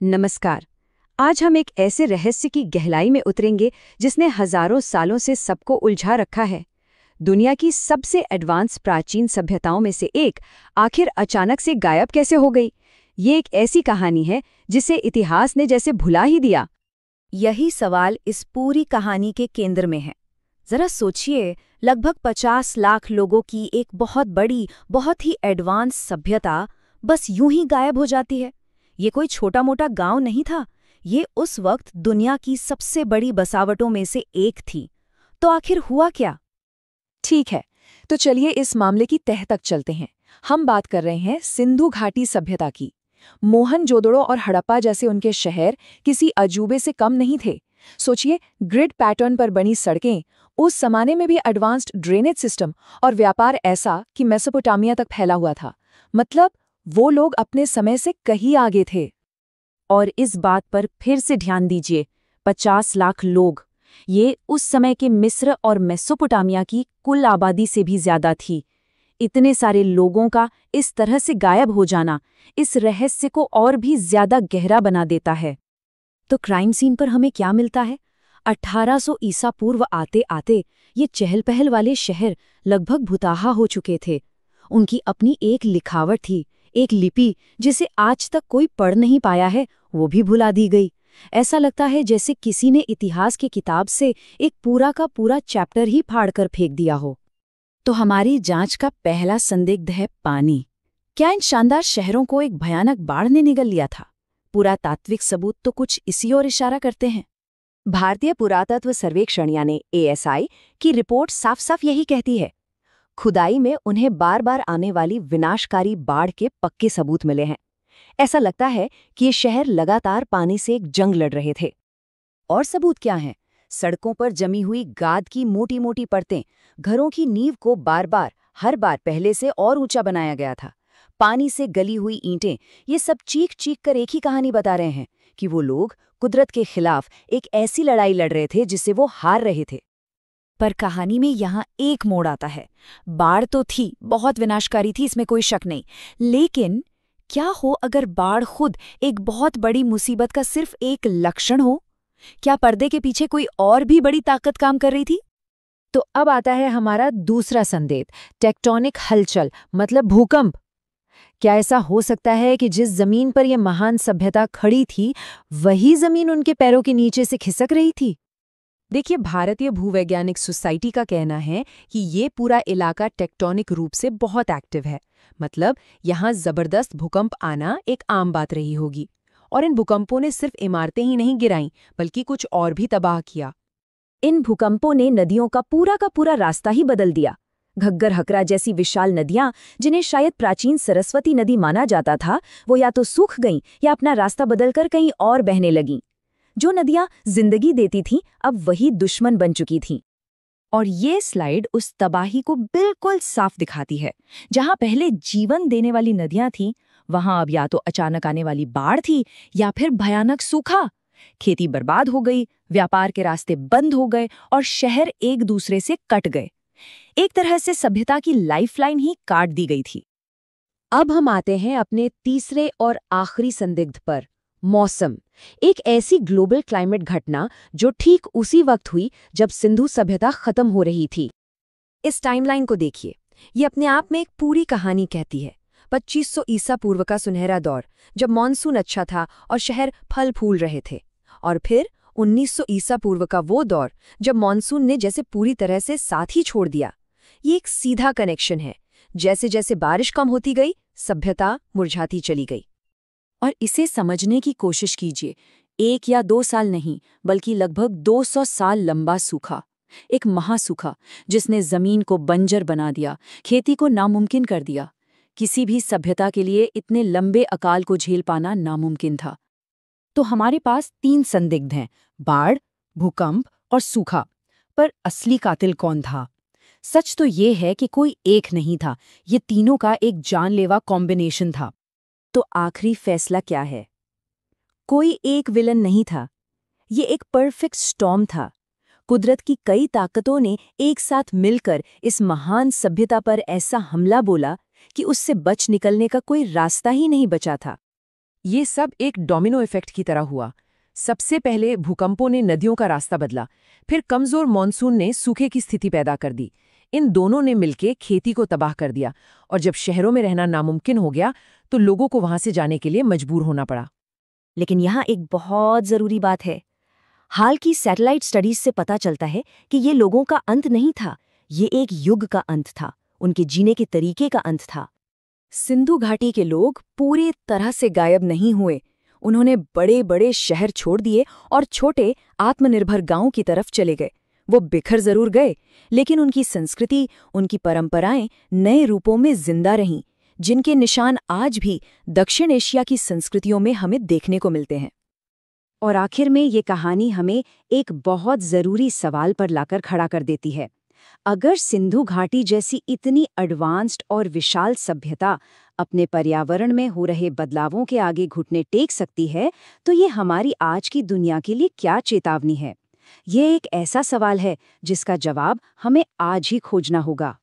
नमस्कार। आज हम एक ऐसे रहस्य की गहराई में उतरेंगे जिसने हजारों सालों से सबको उलझा रखा है। दुनिया की सबसे एडवांस प्राचीन सभ्यताओं में से एक आखिर अचानक से गायब कैसे हो गई? ये एक ऐसी कहानी है जिसे इतिहास ने जैसे भुला ही दिया। यही सवाल इस पूरी कहानी के केंद्र में है। जरा सोचिए, लगभग 50 लाख लोगों की एक बहुत बड़ी, बहुत ही एडवांस सभ्यता बस यूं ही गायब हो जाती है। ये कोई छोटा मोटा गांव नहीं था, ये उस वक्त दुनिया की सबसे बड़ी बसावटों में से एक थी। तो आखिर हुआ क्या? ठीक है, तो चलिए इस मामले की तह तक चलते हैं। हम बात कर रहे हैं सिंधु घाटी सभ्यता की। मोहनजोदड़ो और हड़प्पा जैसे उनके शहर किसी अजूबे से कम नहीं थे। सोचिए, ग्रिड पैटर्न पर बनी सड़कें, उस जमाने में भी एडवांस्ड ड्रेनेज सिस्टम और व्यापार ऐसा कि मेसोपोटामिया तक फैला हुआ था। मतलब वो लोग अपने समय से कहीं आगे थे। और इस बात पर फिर से ध्यान दीजिए, 50 लाख लोग, ये उस समय के मिस्र और मेसोपोटामिया की कुल आबादी से भी ज्यादा थी। इतने सारे लोगों का इस तरह से गायब हो जाना इस रहस्य को और भी ज्यादा गहरा बना देता है। तो क्राइम सीन पर हमें क्या मिलता है? 1800 ईसा पूर्व आते आते ये चहल पहल वाले शहर लगभग भुताहा हो चुके थे। उनकी अपनी एक लिखावट थी, एक लिपि जिसे आज तक कोई पढ़ नहीं पाया है, वो भी भुला दी गई। ऐसा लगता है जैसे किसी ने इतिहास की किताब से एक पूरा का पूरा चैप्टर ही फाड़कर फेंक दिया हो। तो हमारी जांच का पहला संदिग्ध है पानी। क्या इन शानदार शहरों को एक भयानक बाढ़ ने निगल लिया था? पुरातात्विक सबूत तो कुछ इसी ओर इशारा करते हैं। भारतीय पुरातत्व सर्वेक्षण यानी ASI की रिपोर्ट साफ साफ यही कहती है। खुदाई में उन्हें बार बार आने वाली विनाशकारी बाढ़ के पक्के सबूत मिले हैं। ऐसा लगता है कि ये शहर लगातार पानी से एक जंग लड़ रहे थे। और सबूत क्या हैं? सड़कों पर जमी हुई गाद की मोटी मोटी परतें, घरों की नींव को बार बार, हर बार पहले से और ऊंचा बनाया गया था। पानी से गली हुई ईंटें, ये सब चीख चीख कर एक ही कहानी बता रहे हैं कि वो लोग कुदरत के खिलाफ एक ऐसी लड़ाई लड़ रहे थे जिससे वो हार रहे थे। पर कहानी में यहाँ एक मोड़ आता है। बाढ़ तो थी, बहुत विनाशकारी थी, इसमें कोई शक नहीं। लेकिन क्या हो अगर बाढ़ खुद एक बहुत बड़ी मुसीबत का सिर्फ एक लक्षण हो? क्या पर्दे के पीछे कोई और भी बड़ी ताकत काम कर रही थी? तो अब आता है हमारा दूसरा संदेह, टेक्टोनिक हलचल, मतलब भूकंप। क्या ऐसा हो सकता है कि जिस जमीन पर यह महान सभ्यता खड़ी थी, वही जमीन उनके पैरों के नीचे से खिसक रही थी? देखिए, भारतीय भूवैज्ञानिक सोसाइटी का कहना है कि ये पूरा इलाका टेक्टोनिक रूप से बहुत एक्टिव है। मतलब यहाँ जबरदस्त भूकंप आना एक आम बात रही होगी। और इन भूकंपों ने सिर्फ इमारतें ही नहीं गिराईं, बल्कि कुछ और भी तबाह किया। इन भूकंपों ने नदियों का पूरा रास्ता ही बदल दिया। घग्गर हकरा जैसी विशाल नदियां, जिन्हें शायद प्राचीन सरस्वती नदी माना जाता था, वो या तो सूख गईं या अपना रास्ता बदलकर कहीं और बहने लगीं। जो नदियां जिंदगी देती थीं, अब वही दुश्मन बन चुकी थीं। और ये स्लाइड उस तबाही को बिल्कुल साफ दिखाती है। जहां पहले जीवन देने वाली नदियां थीं, वहां अब या तो अचानक आने वाली बाढ़ थी या फिर भयानक सूखा। खेती बर्बाद हो गई, व्यापार के रास्ते बंद हो गए और शहर एक दूसरे से कट गए। एक तरह से सभ्यता की लाइफलाइन ही काट दी गई थी। अब हम आते हैं अपने तीसरे और आखिरी संदिग्ध पर, मौसम। एक ऐसी ग्लोबल क्लाइमेट घटना जो ठीक उसी वक्त हुई जब सिंधु सभ्यता खत्म हो रही थी। इस टाइमलाइन को देखिए, ये अपने आप में एक पूरी कहानी कहती है। 2500 ईसा पूर्व का सुनहरा दौर, जब मॉनसून अच्छा था और शहर फल फूल रहे थे। और फिर 1900 ईसा पूर्व का वो दौर जब मॉनसून ने जैसे पूरी तरह से साथ ही छोड़ दिया। ये एक सीधा कनेक्शन है। जैसे जैसे बारिश कम होती गई, सभ्यता मुरझाती चली गई। और इसे समझने की कोशिश कीजिए। 1 या 2 साल नहीं, बल्कि लगभग 200 साल लंबा सूखा। एक महासूखा जिसने जमीन को बंजर बना दिया, खेती को नामुमकिन कर दिया। किसी भी सभ्यता के लिए इतने लंबे अकाल को झेल पाना नामुमकिन था। तो हमारे पास 3 संदिग्ध हैं, बाढ़, भूकंप और सूखा। पर असली कातिल कौन था? सच तो ये है कि कोई एक नहीं था, ये तीनों का एक जानलेवा कॉम्बिनेशन था। तो आखिरी फैसला क्या है? कोई एक विलन नहीं था, ये एक परफेक्ट स्टॉर्म था। कुदरत की कई ताकतों ने एक साथ मिलकर इस महान सभ्यता पर ऐसा हमला बोला कि उससे बच निकलने का कोई रास्ता ही नहीं बचा था। ये सब एक डोमिनो इफेक्ट की तरह हुआ। सबसे पहले भूकंपों ने नदियों का रास्ता बदला, फिर कमजोर मॉनसून ने सूखे की स्थिति पैदा कर दी। इन दोनों ने मिलकर खेती को तबाह कर दिया, और जब शहरों में रहना नामुमकिन हो गया तो लोगों को वहां से जाने के लिए मजबूर होना पड़ा। लेकिन यहाँ एक बहुत जरूरी बात है। हाल की सैटेलाइट स्टडीज से पता चलता है कि ये लोगों का अंत नहीं था, ये एक युग का अंत था, उनके जीने के तरीके का अंत था। सिंधु घाटी के लोग पूरी तरह से गायब नहीं हुए। उन्होंने बड़े बड़े शहर छोड़ दिए और छोटे आत्मनिर्भर गांवों की तरफ चले गए। वो बिखर जरूर गए, लेकिन उनकी संस्कृति, उनकी परंपराएं नए रूपों में जिंदा रहीं, जिनके निशान आज भी दक्षिण एशिया की संस्कृतियों में हमें देखने को मिलते हैं। और आखिर में ये कहानी हमें एक बहुत जरूरी सवाल पर लाकर खड़ा कर देती है। अगर सिंधु घाटी जैसी इतनी एडवांस्ड और विशाल सभ्यता अपने पर्यावरण में हो रहे बदलावों के आगे घुटने टेक सकती है, तो ये हमारी आज की दुनिया के लिए क्या चेतावनी है? ये एक ऐसा सवाल है जिसका जवाब हमें आज ही खोजना होगा।